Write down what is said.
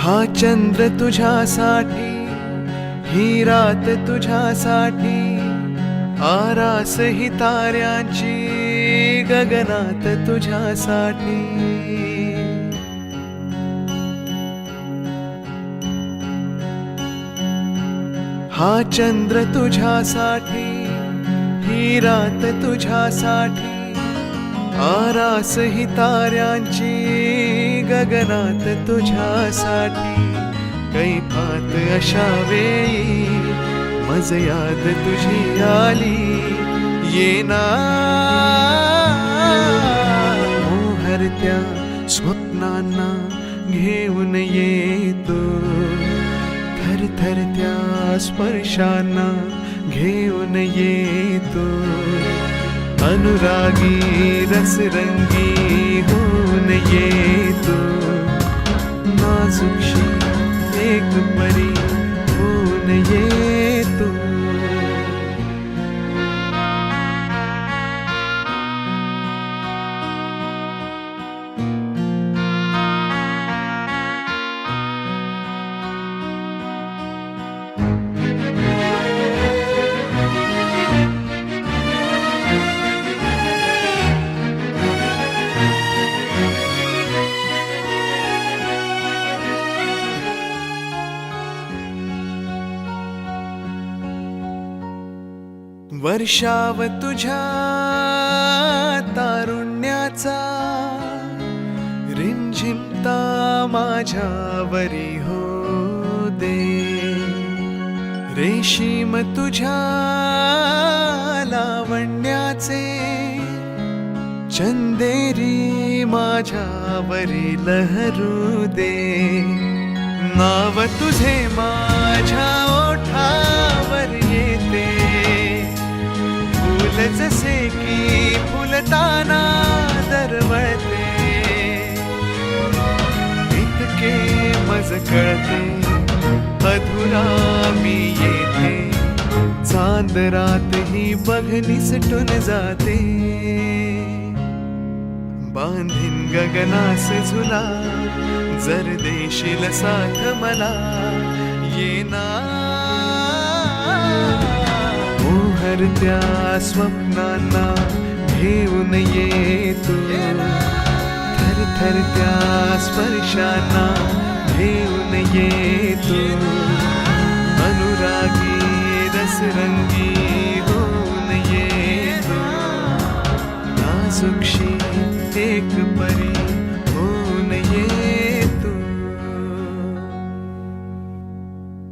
हा चंद्र तुझ्यासाठी, ही रात तुझ्यासाठी, आरास ही ताऱ्यांची गगनात तुझ्यासाठी. हा चंद्र तुझ्यासाठी, ही रात तुझ्यासाठी, आरास ही ताऱ्यांची गगनात तुझ्यासाठी. कैफात अशा वेळी मज याद तुझी आली, येना मोहरत्या स्वप्नांना घेऊन येतो, थरथरत्या स्पर्शांना घेऊन येतो. अनुरागी रसरंगी होऊन येतो, नाजुकशी एक परी होऊन येतो. वर्षाव तुझ्या तारुण्याचा, रिमझिमता माझ्यावरी हो दे. रेशीम तुझ्या लावण्याचे, चंदेरी माझ्यावरी लहरू दे. नाव तुझे माझ्या ओठावर येते, फुल जसे की फुलताना दरवळते. इतके मज कळते अधुरा मी येते, चांद रात ही बघ सुटून जाते. बांधीन गगनास झुला, जर देशील साथ मला, येना मोहरत्या स्वप्नांना घेऊन येतो, थरथरत्या स्पर्शांना घेऊन येतो. अनुरागी रसरंगी होऊन येतो, नाजुकशी एक परी